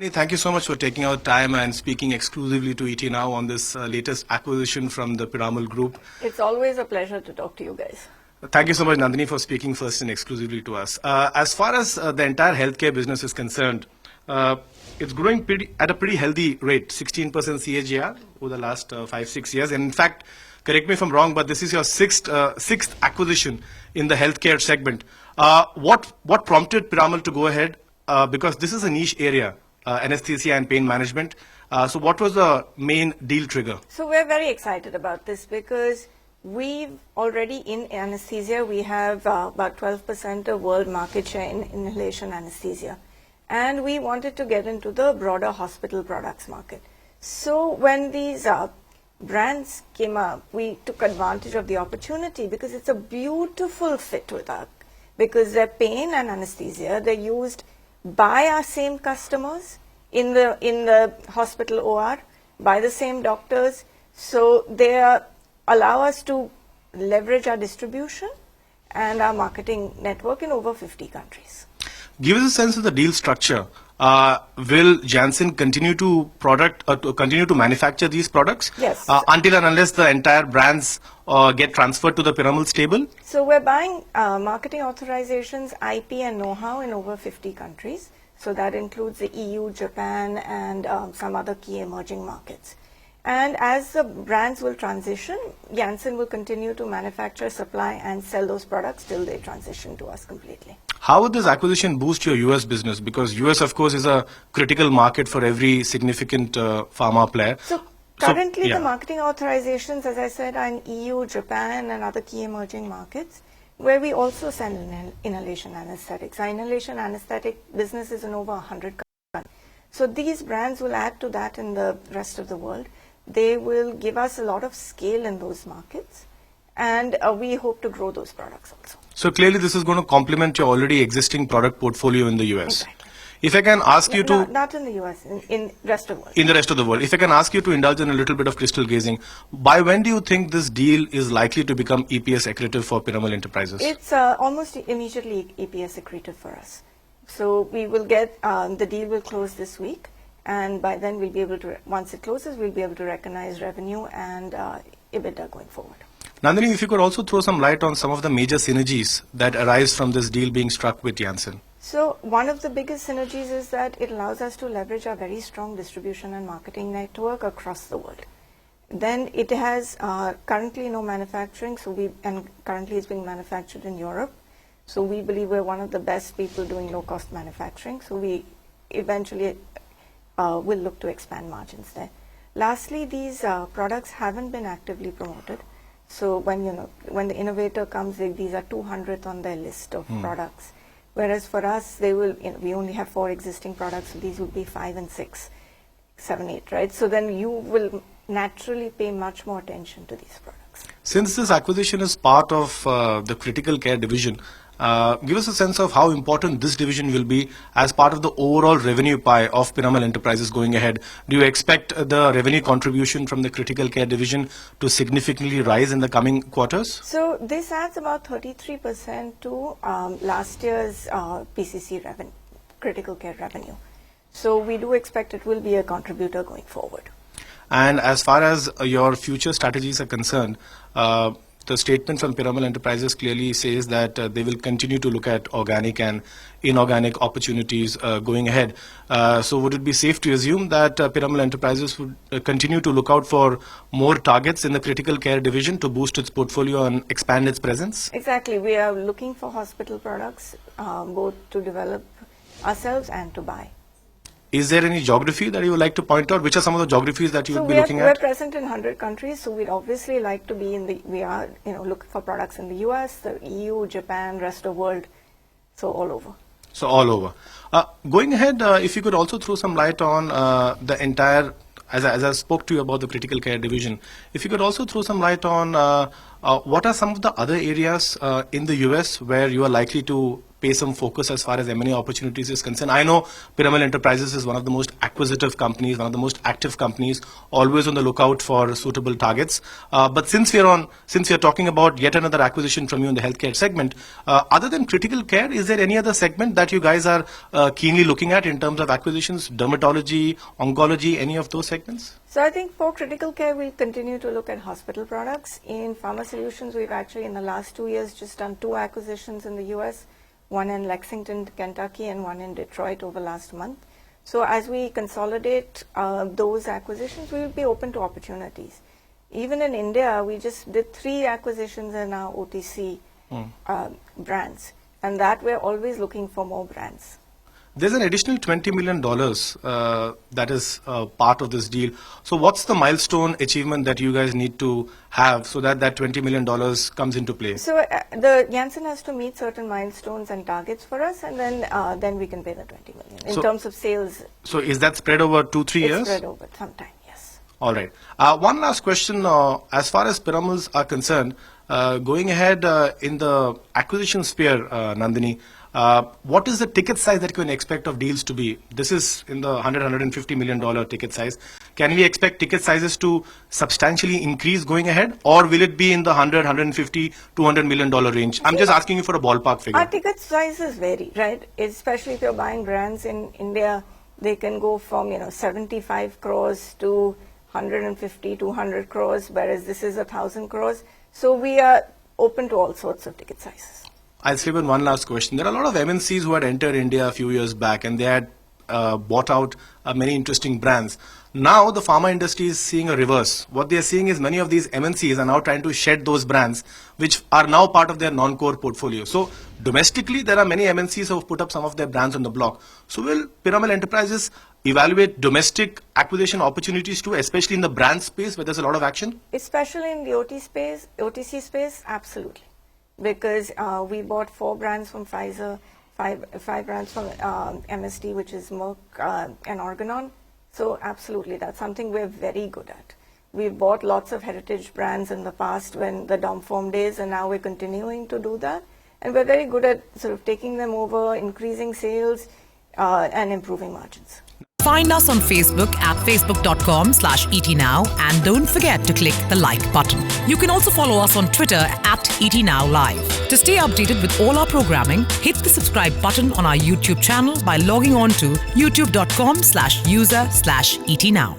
Thank you so much for taking out time and speaking exclusively to ET Now on this latest acquisition from the Piramal Group. It's always a pleasure to talk to you guys. Thank you so much, Nandini, for speaking first and exclusively to us. As far as the entire healthcare business is concerned, it's growing at a pretty healthy rate, 16% CAGR over the last 5-6 years. And in fact, correct me if I'm wrong, but this is your sixth acquisition in the healthcare segment. What prompted Piramal to go ahead? Because this is a niche area. Anesthesia and pain management. So what was the main deal trigger? So we're very excited about this because we've already in anesthesia, we have about 12% of world market share in inhalation anesthesia. And we wanted to get into the broader hospital products market. So when these brands came up, we took advantage of the opportunity because it's a beautiful fit with us. Because they're pain and anesthesia, they're used by our same customers in the hospital OR, by the same doctors. So they allow us to leverage our distribution and our marketing network in over 50 countries. Give us a sense of the deal structure. Will Janssen continue to manufacture these products? Yes. Until and unless the entire brands get transferred to the Piramal stable? So we're buying marketing authorizations, IP and know-how in over 50 countries. So that includes the EU, Japan and some other key emerging markets. And as the brands will transition, Janssen will continue to manufacture, supply and sell those products till they transition to us completely. How would this acquisition boost your US business? Because US, of course, is a critical market for every significant pharma player. So currently the marketing authorizations, as I said, are in EU, Japan and other key emerging markets, where we also sell inhalation anesthetics. Our inhalation anesthetic business is in over 100 countries. So these brands will add to that in the rest of the world. They will give us a lot of scale in those markets, and we hope to grow those products also. So clearly this is going to complement your already existing product portfolio in the US. Exactly. If I can ask you to... Not in the US, in rest of the world. In the rest of the world. If I can ask you to indulge in a little bit of crystal gazing, by when do you think this deal is likely to become EPS accretive for Piramal Enterprises? It's almost immediately EPS accretive for us. So we will get, the deal will close this week, and by then we'll be able to, once it closes, we'll be able to recognize revenue and EBITDA going forward. Nandini, if you could also throw some light on some of the major synergies that arise from this deal being struck with Janssen. So one of the biggest synergies is that it allows us to leverage our very strong distribution and marketing network across the world. Then it has currently no manufacturing, and currently it's being manufactured in Europe. So we believe we're one of the best people doing low-cost manufacturing. So we eventually will look to expand margins there. Lastly, these products haven't been actively promoted. So when the innovator comes, these are 200th on their list of products. Whereas for us, we only have 4 existing products, so these would be 5 and 6, 7, 8, right? So then you will naturally pay much more attention to these products. Since this acquisition is part of the critical care division, give us a sense of how important this division will be as part of the overall revenue pie of Piramal Enterprises going ahead. Do you expect the revenue contribution from the critical care division to significantly rise in the coming quarters? So this adds about 33% to last year's PCC revenue, critical care revenue. So we do expect it will be a contributor going forward. And as far as your future strategies are concerned, the statement from Piramal Enterprises clearly says that they will continue to look at organic and inorganic opportunities going ahead. So would it be safe to assume that Piramal Enterprises would continue to look out for more targets in the critical care division to boost its portfolio and expand its presence? Exactly. We are looking for hospital products, both to develop ourselves and to buy. Is there any geography that you would like to point out? Which are some of the geographies that you would be looking at? We're present in 100 countries, so we'd obviously like to be looking for products in the US, the EU, Japan, rest of the world, so all over. So all over. Going ahead, if you could also throw some light on the entire, as I spoke to you about the critical care division, if you could also throw some light on what are some of the other areas in the US where you are likely to pay some focus as far as M&A opportunities is concerned? I know Piramal Enterprises is one of the most acquisitive companies, one of the most active companies, always on the lookout for suitable targets. But since we are talking about yet another acquisition from you in the healthcare segment, other than critical care, is there any other segment that you guys are keenly looking at in terms of acquisitions, dermatology, oncology, any of those segments? So I think for critical care, we'll continue to look at hospital products. In pharma solutions, we've actually in the last 2 years just done 2 acquisitions in the US, one in Lexington, Kentucky, and one in Detroit over last month. So as we consolidate those acquisitions, we will be open to opportunities. Even in India, we just did 3 acquisitions in our OTC brands, and that we're always looking for more brands. There's an additional $20 million that is part of this deal. So what's the milestone achievement that you guys need to have so that that $20 million comes into play? So the Janssen has to meet certain milestones and targets for us, and then we can pay the 20 million in terms of sales. So is that spread over 2-3 years? It's spread over some time, yes. All right. One last question. As far as Piramals are concerned, going ahead in the acquisition sphere, Nandini, what is the ticket size that you can expect of deals to be? This is in the $150 million ticket size. Can we expect ticket sizes to substantially increase going ahead, or will it be in the $100, $150, $200 million range? I'm just asking you for a ballpark figure. Our ticket sizes vary, right? Especially if you're buying brands in India, they can go from 75 crores to 150, 200 crores, whereas this is 1,000 crores. So we are open to all sorts of ticket sizes. I'll slip in one last question. There are a lot of MNCs who had entered India a few years back, and they had bought out many interesting brands. Now the pharma industry is seeing a reverse. What they are seeing is many of these MNCs are now trying to shed those brands, which are now part of their non-core portfolio. So domestically, there are many MNCs who have put up some of their brands on the block. So will Piramal Enterprises evaluate domestic acquisition opportunities too, especially in the brand space where there's a lot of action? Especially in the OTC space, absolutely. Because we bought 4 brands from Pfizer, 5 brands from MSD, which is Merck and Organon. So absolutely, that's something we're very good at. We've bought lots of heritage brands in the past when the Domform days, and now we're continuing to do that. And we're very good at sort of taking them over, increasing sales, and improving margins. Find us on Facebook at facebook.com/ETNow, and don't forget to click the like button. You can also follow us on Twitter at ETNowLive. To stay updated with all our programming, hit the subscribe button on our YouTube channel by logging on to youtube.com/user/ETNow.